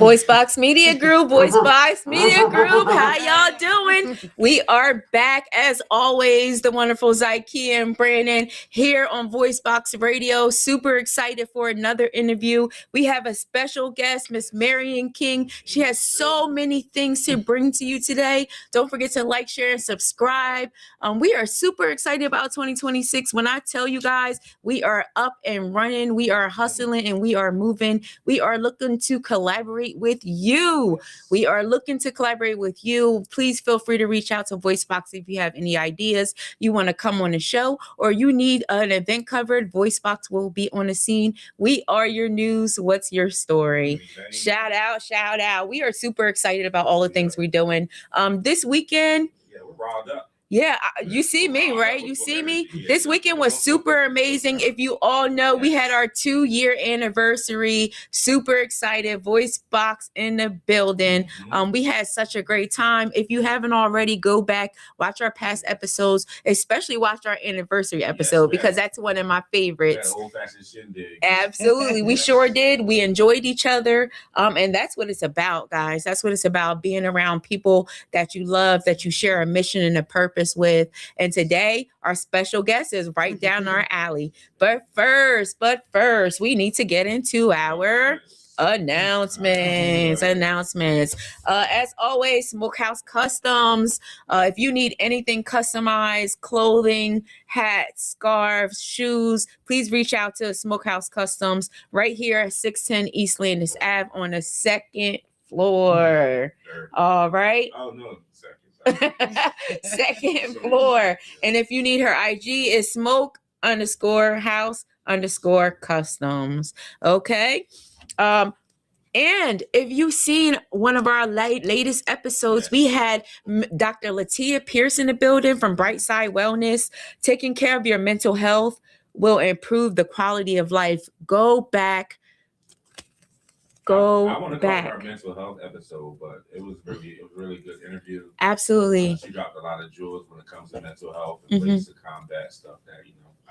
VoiceBox Media Group, VoiceBox Media Group. How y'all doing? We are back as always. The wonderful Zyke and Brandon here on VoiceBox Radio. Super excited for another interview. We have a special guest, Miss Marian King. She has so many things to bring to you today. Don't forget to like, share, and subscribe. We are super excited about 2026. When I tell you guys, we are up and running, we are hustling, and we are moving. We are looking to collaborate with you. We are looking to collaborate with you. Please feel free to reach out to VoiceBox if you have any ideas you want to come on the show or you need an event covered. VoiceBox will be on the scene. We are your news. What's your story? Shout out, shout out. We are super excited about all the things we're doing. This weekend. Yeah, we're riled up. Yeah, you see me, right? You see me? This weekend was super amazing. If you all know, we had our 2-year anniversary. Super excited. VoiceBox in the building. We had such a great time. If you haven't already, go back, watch our past episodes, especially watch our anniversary episode because that's one of my favorites. Old-fashioned shindig. Absolutely. We sure did. We enjoyed each other. And that's what it's about, guys. That's what it's about, being around people that you love, that you share a mission and a purpose with. And today our special guest is right down our alley. But first, we need to get into our announcements. As always, Smokehouse Customs. If you need anything customized, clothing, hats, scarves, shoes, please reach out to Smokehouse Customs right here at 610 East Landis Ave on the second floor. All right. Oh no. Second floor. And if you need her IG is smoke_house_customs. Okay. And if you've seen one of our latest episodes, we had Dr. Latia Pierce in the building from Brightside Wellness. Taking care of your mental health will improve the quality of life. Go back. I want to call it our mental health episode, but it was really good interview. Absolutely. She dropped a lot of jewels when it comes to mental health and ways to combat stuff that,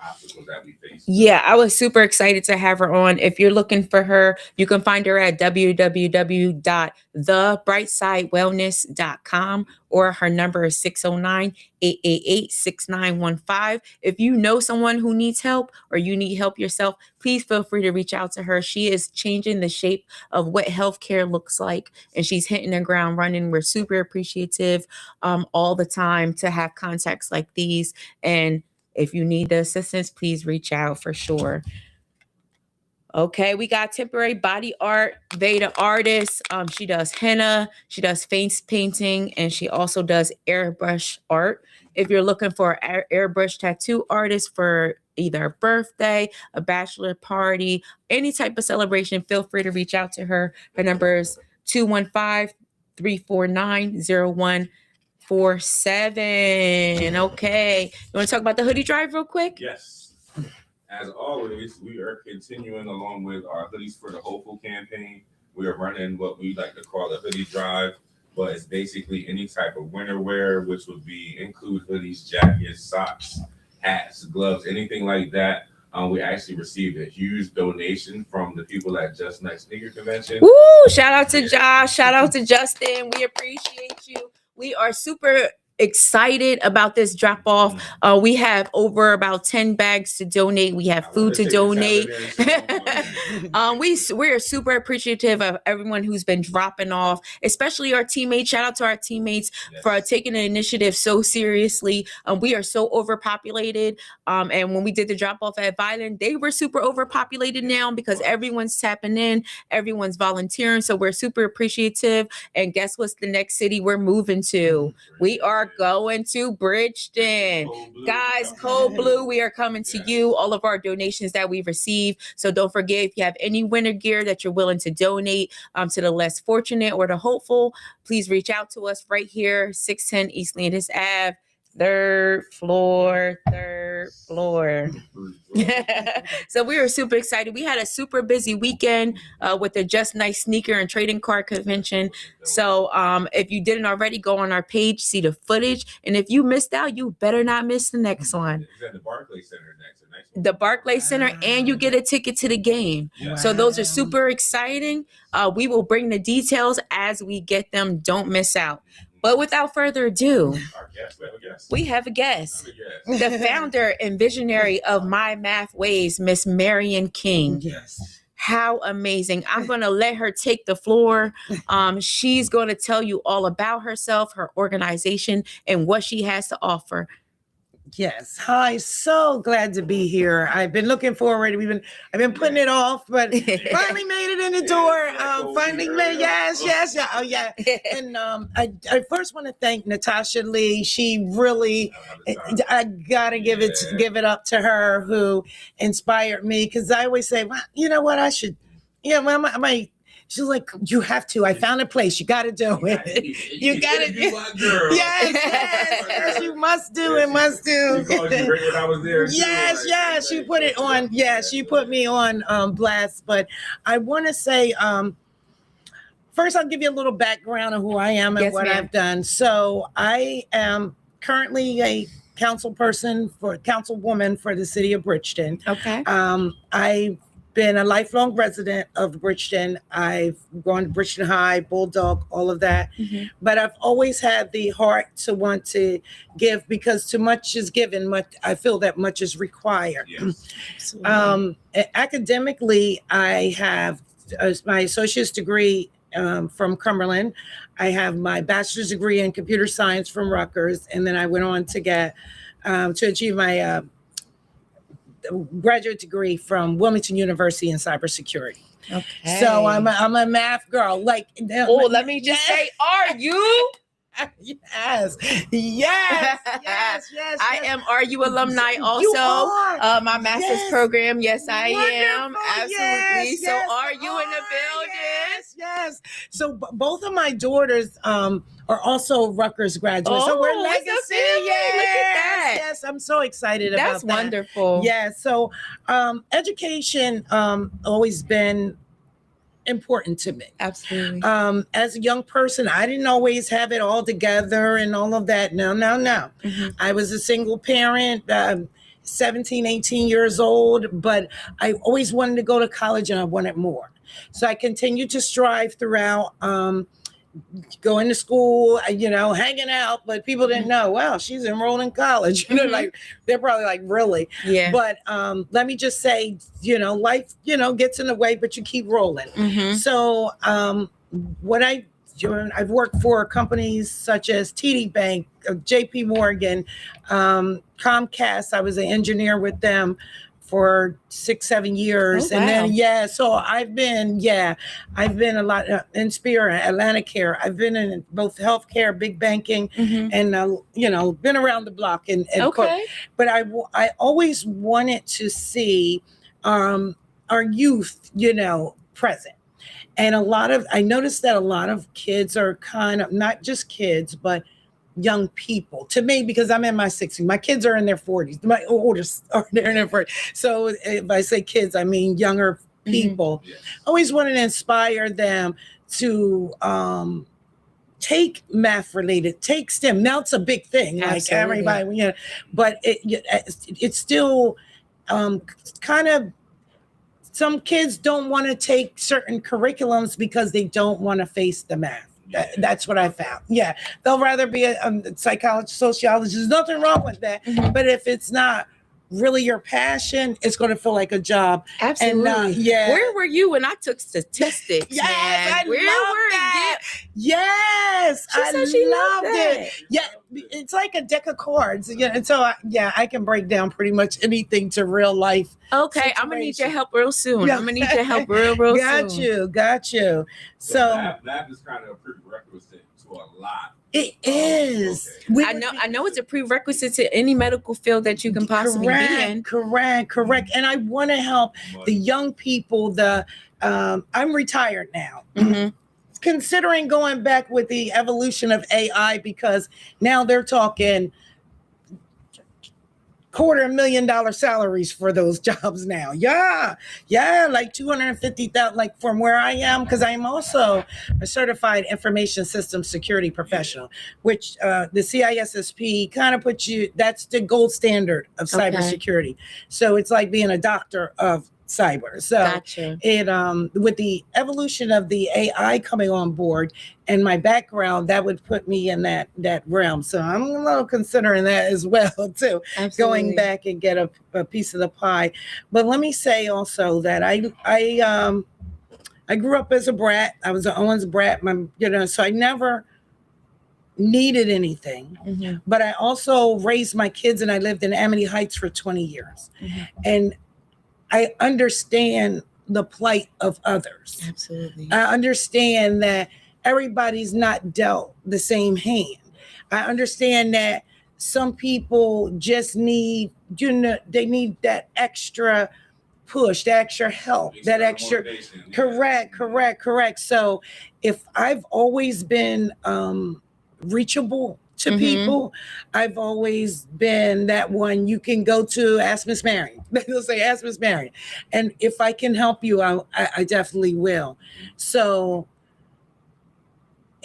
obstacles that we face. Yeah, I was super excited to have her on. If you're looking for her, you can find her at www.thebrightsidewellness.com or her number is 609-888-6915. If you know someone who needs help or you need help yourself, please feel free to reach out to her. She is changing the shape of what healthcare looks like, and she's hitting the ground running. We're super appreciative all the time to have contacts like these. And if you need the assistance, please reach out for sure. Okay, we got Temporary Body Art, Veda Artist. She does henna, she does face painting, and she also does airbrush art. If you're looking for an airbrush tattoo artist for either a birthday, a bachelor party, any type of celebration, feel free to reach out to her. Her number is 215-349-0147. Okay. You want to talk about the hoodie drive real quick? Yes. As always, we are continuing along with our Hoodies for the Hopeful campaign. We are running what we like to call a hoodie drive, but it's basically any type of winter wear, which would include hoodies, jackets, socks, hats, gloves, anything like that. We actually received a huge donation from the people at Just Next Sneaker Convention. Woo! Shout out to Josh. Shout out to Justin. We appreciate you. We are super excited about this drop off. We have over about 10 bags to donate. We have food to donate. We're super appreciative of everyone who's been dropping off, especially our teammates. Shout out to our teammates for taking the initiative so seriously. We are so overpopulated. And when we did the drop off at Violent, they were super overpopulated now because everyone's tapping in, everyone's volunteering. So we're super appreciative. And guess what's the next city we're moving to? We are going to Bridgeton. Guys, Cold Blue, we are coming to you. All of our donations that we receive. So don't forget, if you have any winter gear that you're willing to donate to the less fortunate or the hopeful, please reach out to us right here, 610 East Landis Ave, third floor. Lord. So we were super excited. We had a super busy weekend with the Just Nice sneaker and trading card convention. So if you didn't already, go on our page, see the footage. And if you missed out, you better not miss the next one. Is that the Barclays Center next? The Barclays Center, and you get a ticket to the game. Yeah. So those are super exciting. We will bring the details as we get them. Don't miss out. But without further ado, we have a guest. The founder and visionary of My Math Ways, Miss Marian King. Yes. How amazing. I'm going to let her take the floor. She's going to tell you all about herself, her organization, and what she has to offer. Yes. Hi. So glad to be here. I've been looking forward. I've been putting it off, but finally made it in the door. Finally made. Yes. Yeah. Oh yeah. And I first want to thank Natasha Lee. She really, I gotta give it up to her, who inspired me. Because I always say, well, you know what, I should. Yeah. Well, she's like, you have to. I found a place. You got to do it. You got to do it, girl. Yes, you must do it. Must do. She called you right when I was there. Yes. She put it on. Yeah, she put me on blast. But I want to say, first, I'll give you a little background of who I am and what I've done. So I am currently a councilwoman for the city of Bridgeton. Okay. I've been a lifelong resident of Bridgeton. I've gone to Bridgeton High, Bulldog, all of that. Mm-hmm. But I've always had the heart to want to give, because too much is given. I feel that much is required. Yes. Academically, I have my associate's degree from Cumberland. I have my bachelor's degree in computer science from Rutgers. And then I went on to get to achieve my graduate degree from Wilmington University in cybersecurity. Okay. So I'm a math girl. Like, let me just say, are you? Yes. I am RU alumni also. You are. My master's program. Yes, I am. Wonderful. Absolutely. Yes, so are you in the building? Yes. So both of my daughters are also Rutgers graduates. So we're legacy. Yes. Look at that. Yes, I'm so excited about that. That's wonderful. Yeah. So education always been important to me. Absolutely. As a young person, I didn't always have it all together and all of that. No. Mm-hmm. I was a single parent, 17, 18 years old, but I always wanted to go to college and I wanted more. So I continued to strive throughout, going to school, hanging out, but people didn't know, wow, she's enrolled in college. Mm-hmm. They're probably like, really? Yeah. But let me just say, life, gets in the way, but you keep rolling. Mm-hmm. So what I've worked for companies such as TD Bank, JP Morgan, Comcast. I was an engineer with them for 6-7 years. Oh, wow. And then, so I've been a lot in Spirit, Atlantic Care. I've been in both healthcare, big banking, mm-hmm. and, been around the block. And okay. But I always wanted to see our youth, present. And I noticed that a lot of kids are kind of, not just kids, but young people, to me, because I'm in my 60s. My kids are in their 40s. My oldest are in their 40s. So if I say kids, I mean younger people. Mm-hmm. Yes. I always wanted to inspire them to take math related, take STEM. Now it's a big thing, like everybody, but it's still kind of, some kids don't want to take certain curriculums because they don't want to face the math. That's what I found. Yeah. They'll rather be a psychologist, sociologist. There's nothing wrong with that. Mm-hmm. But if it's not really your passion, it's going to feel like a job. Absolutely. And, where were you when I took statistics? Yes, man? Where were that. You? Yes, I loved it. Yeah, it's like a deck of cards. Yeah, and so I can break down pretty much anything to real life. Okay, situation. I'm gonna need your help real soon. Yeah. I'm gonna need your help real soon. Got you. So that is kind of a prerequisite to a lot. It is. Okay. I know it's a prerequisite to any medical field that you can possibly be in. Correct. And I want to help the young people. I'm retired now. Mm-hmm. Considering going back with the evolution of AI, because now they're talking $250,000 salaries for those jobs now. Yeah, like 250,000. Like from where I am, because I am also a certified information systems security professional, which the CISSP kind of puts you. That's the gold standard of cybersecurity. So it's like being a doctor of cyber. So Gotcha. it with the evolution of the AI coming on board and my background, that would put me in that realm. So I'm a little considering that as well too. Absolutely. Going back and get a piece of the pie. But let me say also that I grew up as a brat. I was an Owens brat, so I never needed anything. Mm-hmm. But I also raised my kids and I lived in Amity Heights for 20 years. Mm-hmm. And I understand the plight of others. Absolutely. I understand that everybody's not dealt the same hand. I understand that some people just need, they need that extra push, that extra help, that extra. Correct. So if I've always been reachable to people, I've always been that one you can go to. Ask Miss Marian. They'll say, ask Miss Marian. And if I can help you, I definitely will. So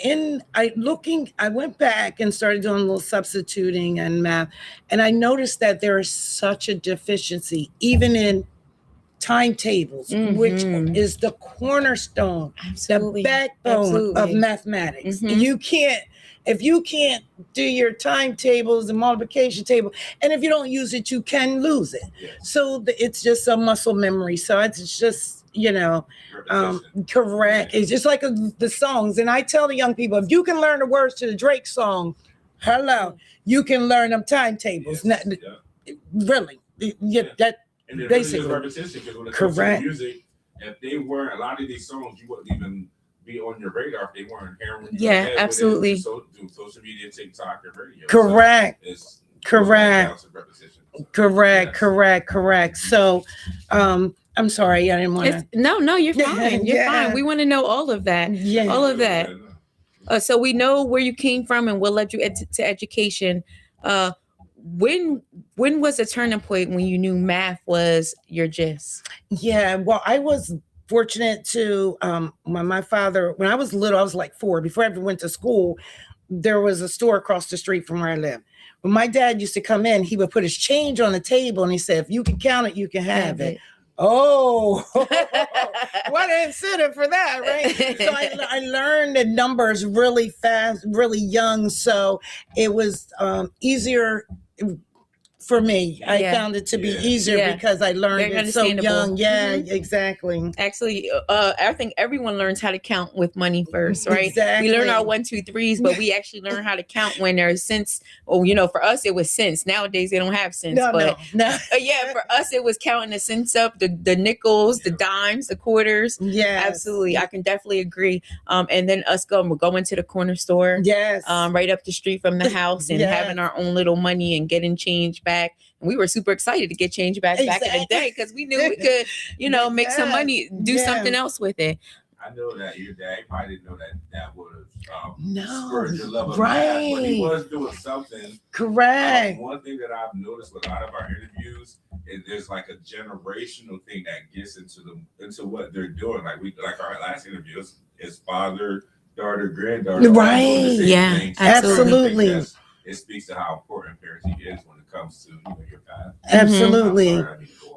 I went back and started doing a little substituting and math, and I noticed that there is such a deficiency even in timetables, which is the cornerstone, the backbone of mathematics. If you can't do your timetables and multiplication table, and if you don't use it, you can lose it. Yes. So it's just a muscle memory. So it's just, correct. It's just like the songs. And I tell the young people, if you can learn the words to the Drake song, you can learn them timetables. Yes. Really. That and it basically. Really is repetition, because when it comes to music, if they weren't, a lot of these songs, you wouldn't even be on your radar if they weren't hearing. Yeah, absolutely. So do social media, TikTok, and radio. Correct. So it's Correct. So, I'm sorry, I didn't want to. No, you're fine. You're fine. We want to know all of that. Yeah. All of that. So we know where you came from, and we'll let you to education. When was the turning point when you knew math was your gist? Yeah, well, I was fortunate to my father, when I was little, I was like 4, before I ever went to school, there was a store across the street from where I lived. When my dad used to come in, he would put his change on the table and he said, if you can count it, you can have it. Oh, what an incentive for that, right? So I learned the numbers really fast, really young. So it was easier for me. I found it to be easier because I learned it so young. Yeah, exactly. Actually, I think everyone learns how to count with money first, right? Exactly. We learn our 1, 2, 3s, but we actually learn how to count when there's cents. For us it was cents. Nowadays they don't have cents. No. Yeah, for us it was counting the cents up, the nickels, the dimes, the quarters. Yeah, absolutely. I can definitely agree. And then us going to the corner store. Yes. Right up the street from the house and having our own little money and getting change back. And we were super excited to get change back in the day because we knew we could, make some money, do something else with it. I know that your dad probably didn't know that would have spurred your love of right. math, but he was doing something. Correct. One thing that I've noticed with a lot of our interviews is there's like a generational thing that gets into what they're doing. Like our last interview is father, daughter, granddaughter. Right. Yeah, absolutely. It speaks to how important parenting is when it comes to your path. Absolutely.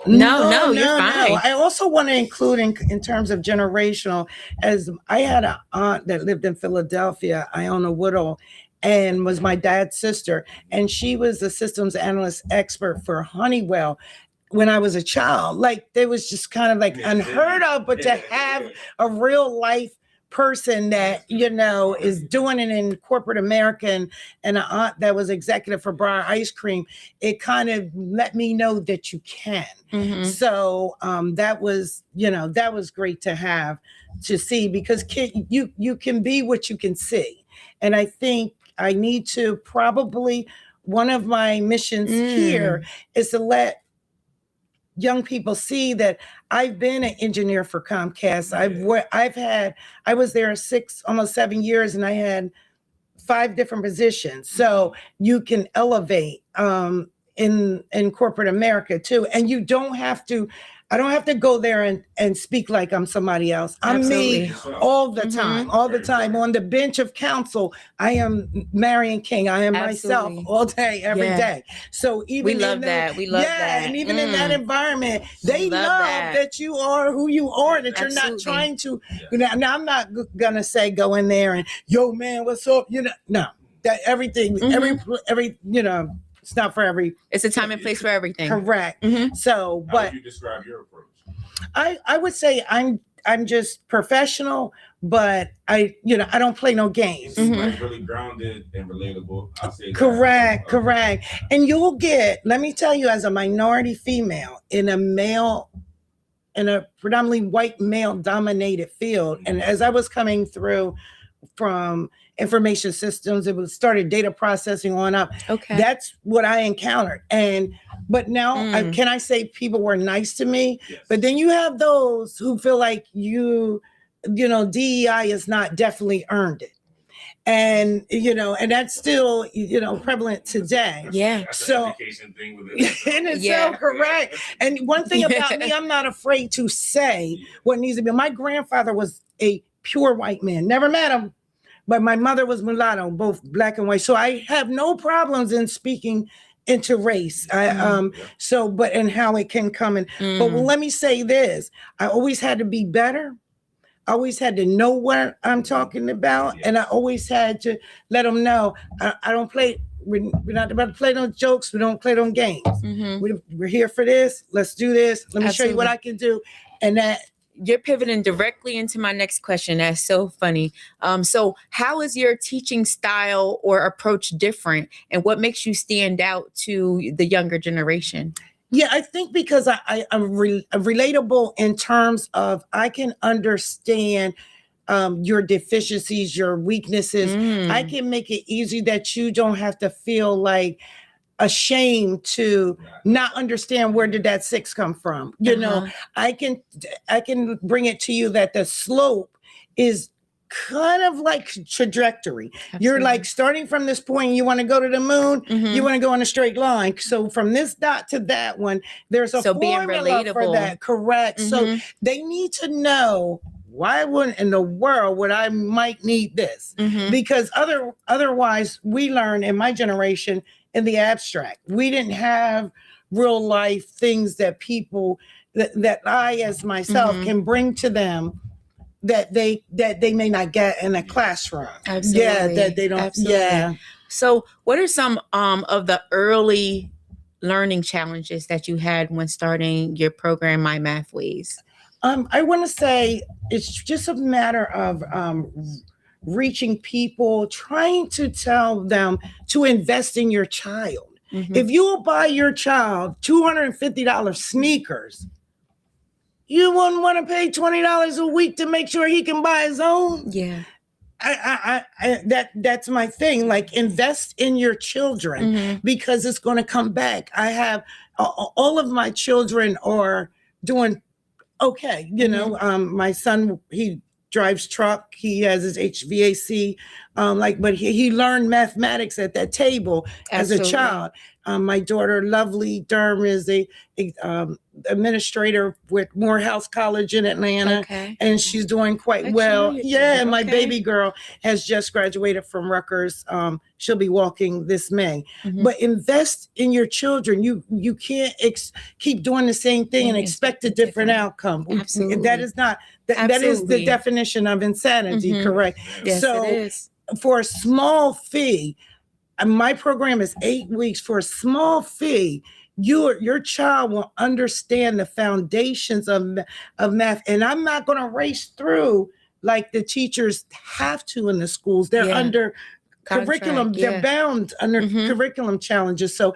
No, you're fine. I also want to include in terms of generational, as I had an aunt that lived in Philadelphia, Iona Woodall, and was my dad's sister. And she was the systems analyst expert for Honeywell when I was a child. Like, it was just kind of like unheard of, but to have a real life person that is doing it in corporate America, and an aunt that was executive for Briar Ice Cream, it kind of let me know that you can. So that was great to see, because you can be what you can see. And I think I need to probably, one of my missions here is to let young people see that I've been an engineer for Comcast. I was there almost 7 years, and I had 5 different positions. So you can elevate in corporate America too. And you don't have to, I don't have to go there and speak like I'm somebody else. I'm me all the time, all the time. On the bench of counsel, I am Marian King. I am myself all day, every day. So even we love that. We love that. And even in that environment, they love that you are who you are, that you're not trying to, now I'm not gonna say go in there and, yo man, what's up? No, that everything, every, it's not for every. It's a time and place for everything. Correct. So, but how would you describe your approach? I would say I'm just professional, but I don't play no games. Like really grounded and relatable. I'll say correct. And you'll get, let me tell you, as a minority female in a predominantly white male dominated field, and as I was coming through from information systems, started data processing on up. Okay, that's what I encountered. But now, can I say people were nice to me? Yes. But then you have those who feel like DEI is not definitely earned it. And, and that's still, prevalent today. Yeah. That's so an education thing with it. In itself, correct. And one thing about me, I'm not afraid to say what needs to be. My grandfather was a pure white man. Never met him. But my mother was mulatto, both black and white. So I have no problems in speaking into race. But and how it can come in. But let me say this. I always had to be better. I always had to know what I'm talking about. And I always had to let them know I don't play. We're not about to play no jokes. We don't play no games. We're here for this. Let's do this. Let me show you what I can do. And that. You're pivoting directly into my next question. That's so funny. So how is your teaching style or approach different? And what makes you stand out to the younger generation? Yeah, I think because I'm relatable in terms of I can understand your deficiencies, your weaknesses. I can make it easy that you don't have to feel like ashamed to not understand where did that 6 come from. I can bring it to you that the slope is kind of like trajectory. Absolutely. You're like starting from this point, you want to go to the moon, you want to go in a straight line. So from this dot to that one, there's a formula for that. Correct. So they need to know, why wouldn't in the world would I might need this? Because otherwise we learn in my generation in the abstract. We didn't have real life things that people that I as myself can bring to them that they may not get in a classroom. Absolutely. Yeah, that they don't. Absolutely. Yeah. So what are some of the early learning challenges that you had when starting your program, My Math Ways? I want to say it's just a matter of reaching people, trying to tell them to invest in your child. If you will buy your child $250 sneakers, you wouldn't want to pay $20 a week to make sure he can buy his own. Yeah. That's my thing. Like, invest in your children because it's going to come back. I have all of my children are doing okay. My son, he drives truck. He has his HVAC. But he learned mathematics at that table as a child. My daughter, Lovely Durham, is a administrator with Morehouse College in Atlanta, and she's doing quite well. Yeah, and my baby girl has just graduated from Rutgers. She'll be walking this May. But invest in your children. You can't keep doing the same thing and expect a different outcome. Absolutely. That is not that is the definition of insanity. Correct. Yes, so it is. For a small fee. My program is 8 weeks. For a small fee, your child will understand the foundations of math. And I'm not going to race through like the teachers have to in the schools. They're under curriculum. They're bound under curriculum challenges. So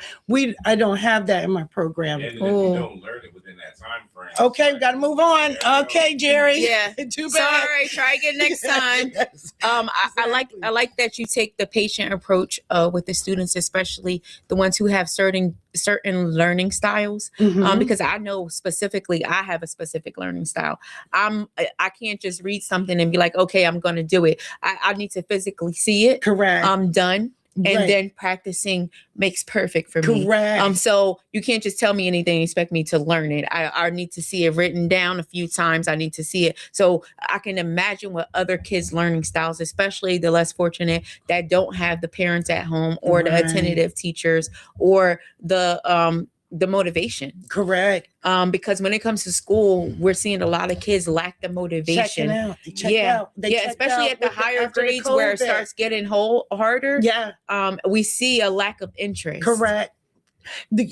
I don't have that in my program. And if you don't learn it within that time frame. Okay, we got to move on. Okay, Jerry. Yeah. Too bad. Sorry. Try again next time. Yes. I like that you take the patient approach with the students, especially the ones who have certain learning styles. Because I know specifically, I have a specific learning style. I can't just read something and be like, okay, I'm going to do it. I need to physically see it. Correct. Done. And then practicing makes perfect for me. Correct. So you can't just tell me anything and expect me to learn it. I need to see it written down a few times. I need to see it so I can imagine what other kids' learning styles, especially the less fortunate that don't have the parents at home or the attentive teachers or the motivation. Correct. Because when it comes to school, we're seeing a lot of kids lack the motivation. Checking out. They check out. They check especially out at the higher grades where it starts getting harder. Yeah. We see a lack of interest. Correct.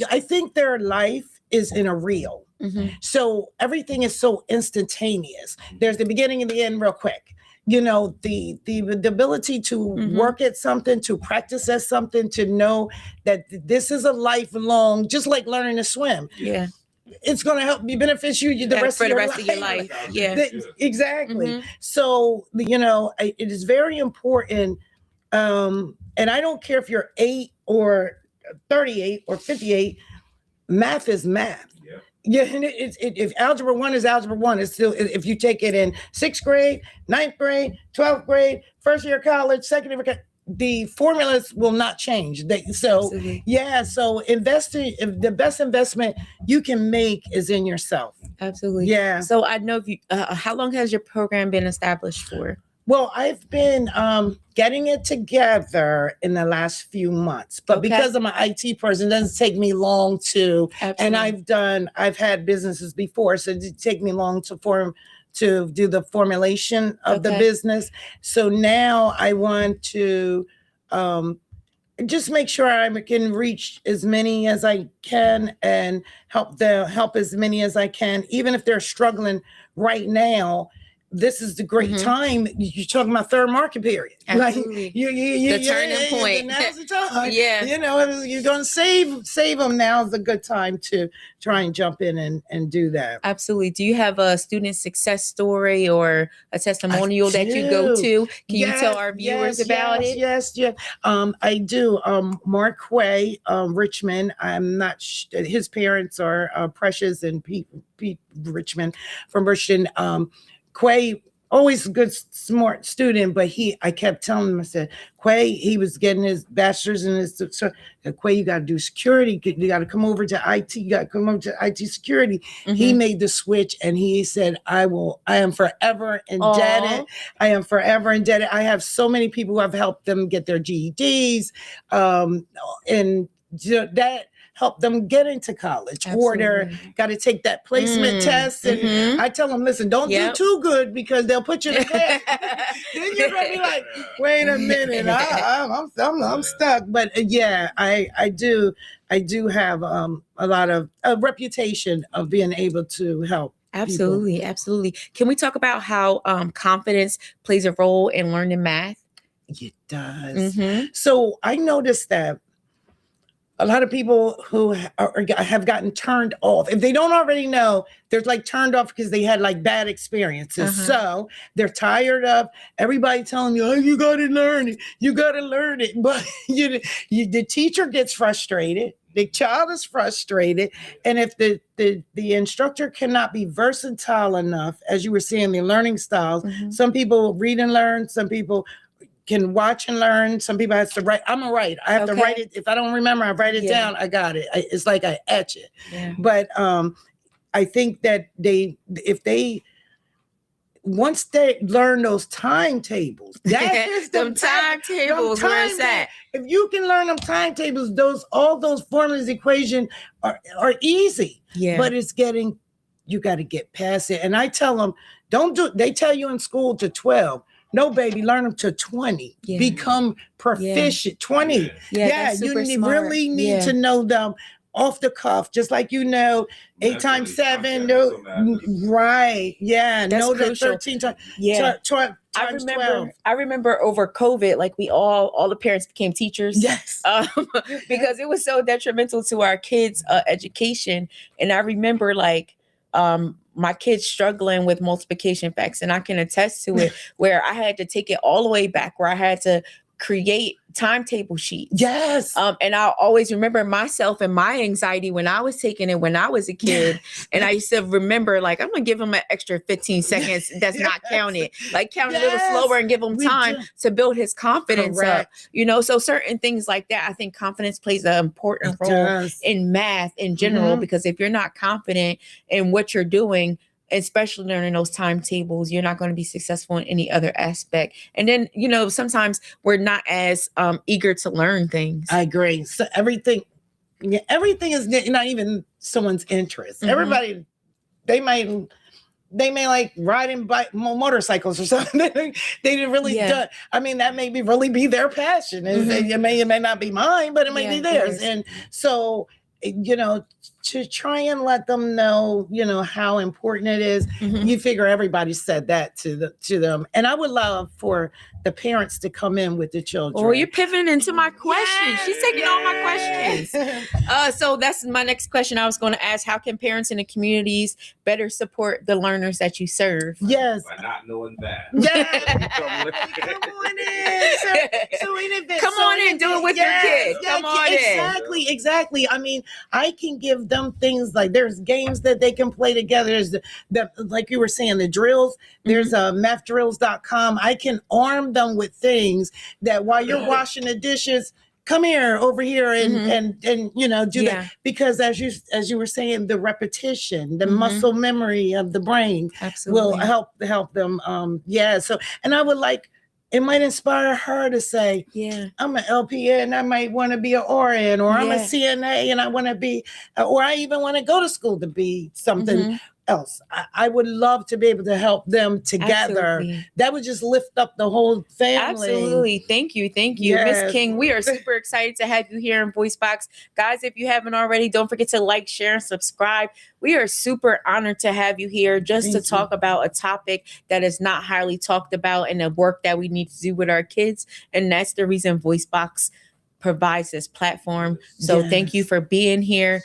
I think their life is in a reel. Mm-hmm. So everything is so instantaneous. There's the beginning and the end real quick. You know, the ability to work at something, to practice at something, to know that this is a lifelong, just like learning to swim. Yeah. It's going to help be benefit you the rest of your life. Yeah. Exactly. So, you know, it is very important. And I don't care if you're 8 or 38 or 58, math is math. Yeah, and if algebra 1 is algebra 1, it's still, if you take it in 6th grade, 9th grade, 12th grade, first year of college, second year of college, the formulas will not change. So investing, the best investment you can make is in yourself. Absolutely. Yeah. So I know if you, how long has your program been established for? Well, I've been getting it together in the last few months, but because I'm an IT person, it doesn't take me long to. Absolutely. And I've had businesses before, so it didn't take me long to do the formulation of the business. So now I want to just make sure I can reach as many as I can and help as many as I can, even if they're struggling right now. This is the great time. You're talking about third market period. Absolutely. Like, the turning point. Now's the time. Yeah. You know, you're going to save them. Now's a good time to try and jump in and do that. Absolutely. Do you have a student success story or a testimonial that you go to? Can you tell our viewers about it? Yes. I do. Mark Quay, Richmond. I'm not. His parents are Precious and Pete Richmond from Richmond. Quay, always a good, smart student, but I kept telling him, I said, Quay, he was getting his bachelor's in his, so Quay, you got to do security. You got to come over to IT. You got to come over to IT security. He made the switch and he said, I am forever indebted. I am forever indebted. I have so many people who have helped them get their GEDs. And that help them get into college. Absolutely. Or they're got to take that placement test. And I tell them, listen, don't do too good because they'll put you to bed. Then you're going to be like, wait a minute, I'm stuck. But I do have a lot of a reputation of being able to help. Absolutely. People. Absolutely. Can we talk about how confidence plays a role in learning math? It does. So I noticed that a lot of people who have gotten turned off, if they don't already know, they're like turned off because they had like bad experiences. So they're tired of everybody telling you, oh, you got to learn it. You got to learn it. But the teacher gets frustrated. The child is frustrated. And if the instructor cannot be versatile enough, as you were saying, the learning styles, some people read and learn, some people can watch and learn. Some people have to write. I'm a write. I have to write it. If I don't remember, I write it down. I got it. It's like I etch it. Yeah. But I think that once they learn those timetables, that is the timetables. Where is that? If you can learn them timetables, all those formulas, equation are easy. Yeah. But you got to get past it. And I tell them, they tell you in school to 12. No, baby, learn them to 20. Yeah. Become proficient. Yeah. 20. Yeah, you really need to know them off the cuff, just like 8 times 7. No, right. Yeah. That's know crucial. That 13 times. Yeah. 12. I remember over COVID, like all the parents became teachers. Yes. Because it was so detrimental to our kids' education. And I remember my kids struggling with multiplication facts, and I can attest to it, where I had to take it all the way back, where I had to create timetable sheets. Yes. And I'll always remember myself and my anxiety when I was taking it when I was a kid. And I used to remember, like, I'm going to give them an extra 15 seconds. That's not counted. Like, count a little slower and give him time to build his confidence up. You know, so certain things like that, I think confidence plays an important role in math in general, because if you're not confident in what you're doing, especially learning those timetables, you're not going to be successful in any other aspect. And then, you know, sometimes we're not as eager to learn things. I agree. So everything is not even someone's interest. Everybody, they may like riding motorcycles or something. They didn't really do. I mean, that may really be their passion. It may not be mine, but it may be theirs. And so, you know, to try and let them know, you know, how important it is. You figure everybody said that to them. And I would love for the parents to come in with the children. Oh, you're pivoting into my questions. She's taking all my questions. So that's my next question. I was going to ask, how can parents in the communities better support the learners that you serve? Yes. By not knowing that. Come on in. Come on in, do it with your kid. Come on in. Exactly. I mean, I can give them things like there's games that they can play together. There's the like you were saying, the drills. There's mathdrills.com. I can arm them with things that while you're washing the dishes, come here over here and you know, do that, because as you were saying, the repetition, the muscle memory of the brain will help them. So, and I would like, it might inspire her to say, I'm an LPN, I might want to be an RN, or I'm a CNA and I want to be, or I even want to go to school to be something else. I would love to be able to help them together. That would just lift up the whole family. Absolutely. Thank you. Miss King, we are super excited to have you here in VoiceBox. Guys, if you haven't already, don't forget to like, share, and subscribe. We are super honored to have you here just to talk about a topic that is not highly talked about and the work that we need to do with our kids. And that's the reason VoiceBox provides this platform. So thank you for being here.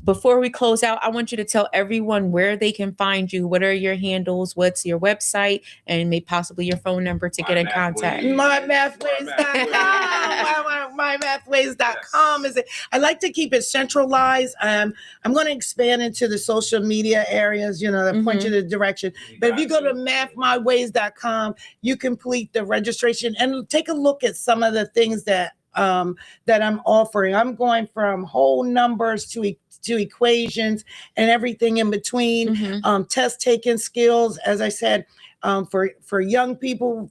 Before we close out, I want you to tell everyone where they can find you. What are your handles? What's your website? And maybe possibly your phone number to get in contact. MyMathWays.com is it. I like to keep it centralized. I'm going to expand into the social media areas, you know, that point you in the direction. But if you go to mathmyways.com, you complete the registration and take a look at some of the things that I'm offering. I'm going from whole numbers to equations and everything in between. Test taking skills, as I said, for young people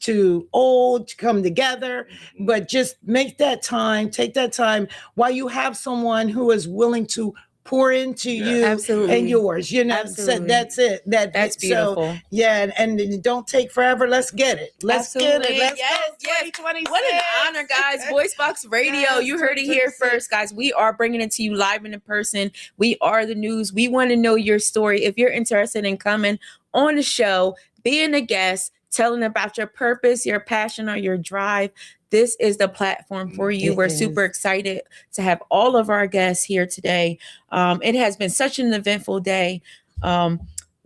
to old to come together, but just take that time while you have someone who is willing to pour into you and yours, you know. So that's it. That's beautiful. So, and don't take forever. Let's get it. Let's get it. Let's go. What an honor, guys. VoiceBox Radio. You heard it here first, guys. We are bringing it to you live and in person. We are the news. We want to know your story. If you're interested in coming on the show, being a guest, telling about your purpose, your passion, or your drive, this is the platform for you. We're super excited to have all of our guests here today. It has been such an eventful day.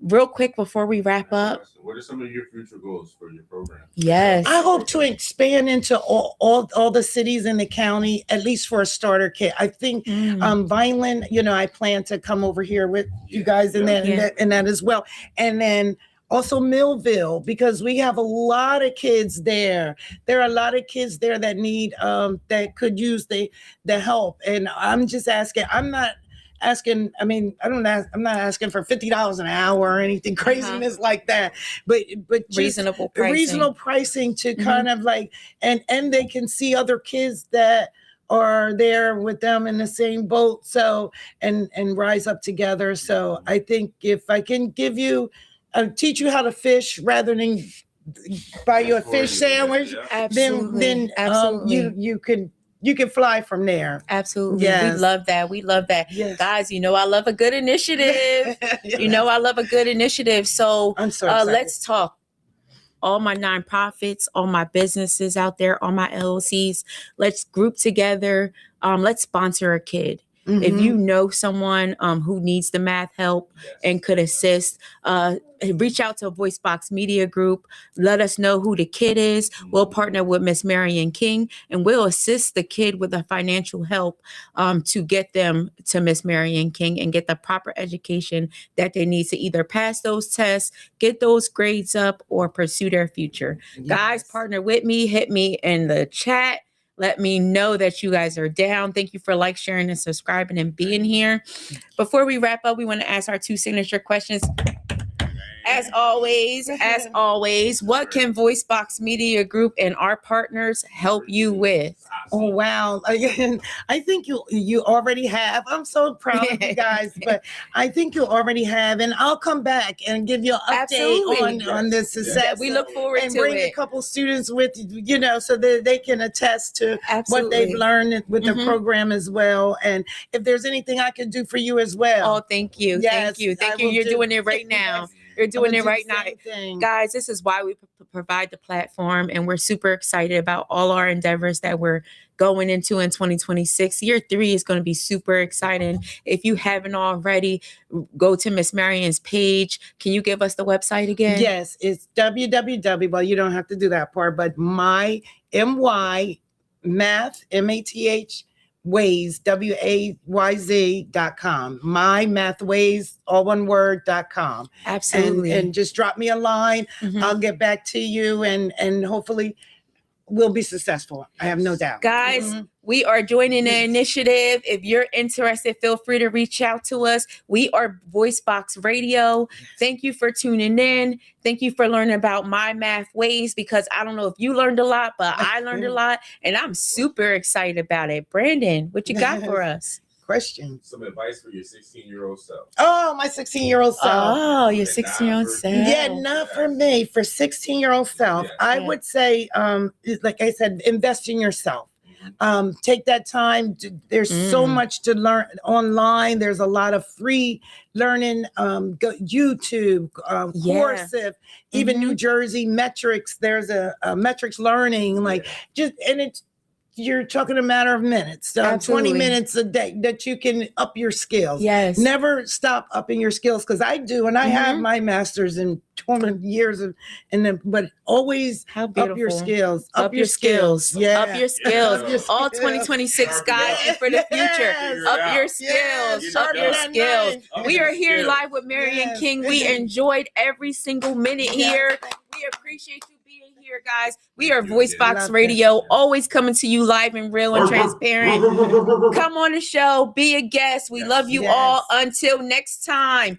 Real quick before we wrap up. What are some of your future goals for your program? Yes. I hope to expand into all the cities in the county, at least for a starter kit. I think Vineland, you know, I plan to come over here with you guys and that as well. And then also Millville, because we have a lot of kids there. There are a lot of kids there that need that could use the help. And I'm just asking, I'm not asking for $50 an hour or anything craziness like that, but just reasonable pricing to kind of like, and they can see other kids that are there with them in the same boat. So, and rise up together. So I think if I can give you, teach you how to fish rather than buy you a fish sandwich, then you can fly from there. Absolutely. Yes. We love that. Yes. Guys, you know, I love a good initiative. You know, I love a good initiative. So I'm so let's talk. All my nonprofits, all my businesses out there, all my LLCs, let's group together. Let's sponsor a kid. If Mhm. you know someone who needs the math help and could assist, reach out to VoiceBox Media Group. Let us know who the kid is. We'll partner with Miss Marian King, and we'll assist the kid with the financial help to get them to Miss Marian King and get the proper education that they need to either pass those tests, get those grades up, or pursue their future. Guys, partner with me. Hit me in the chat. Let me know that you guys are down. Thank you for sharing, and subscribing and being here. Before we wrap up, we want to ask our 2 signature questions. As always, what can VoiceBox Media Group and our partners help you with? Oh, wow. Again, I think you already have. I'm so proud of you guys, but I think you already have. And I'll come back and give you an update on the success. We look forward and to bring it. a couple students with, so that they can attest to what they've learned with the program as well. And if there's anything I can do for you as well. Oh, thank you. Thank you. You're doing it right now. You're doing it right now. Guys, this is why we provide the platform, and we're super excited about all our endeavors that we're going into in 2026. Year 3 is going to be super exciting. If you haven't already, go to Miss Marian's page. Can you give us the website again? Yes, it's www. Well, you don't have to do that part, but my math, MATH, ways, WAYZ.com. My math ways, all one word.com. Absolutely. And just drop me a line. I'll get back to you, and hopefully we'll be successful. I have no doubt. Guys, we are joining the initiative. If you're interested, feel free to reach out to us. We are VoiceBox Radio. Thank you for tuning in. Thank you for learning about my math ways, because I don't know if you learned a lot, but I learned a lot, and I'm super excited about it. Brandon, what you got for us? Question. Some advice for your 16-year-old self. Oh, my 16-year-old self. Oh, your 16-year-old self. Yeah, not for me. For 16-year-old self, I would say, like I said, invest in yourself. Take that time. There's so much to learn online. There's a lot of free learning. Go YouTube, Coursif, even New Jersey Metrics. There's a Metrics Learning, you're talking a matter of minutes, 20 minutes a day that you can up your skills. Yes. Never stop upping your skills, because I do, and I have my master's in 20 years but always up your skills. Up your skills. Yeah. Up your skills. All 2026, guys, and for the future. Up your skills. Up your skills. We are here live with Marian King. We enjoyed every single minute here. We appreciate you being here, guys. We are VoiceBox Radio, always coming to you live and real and transparent. Come on the show, be a guest. We love you all. Until next time.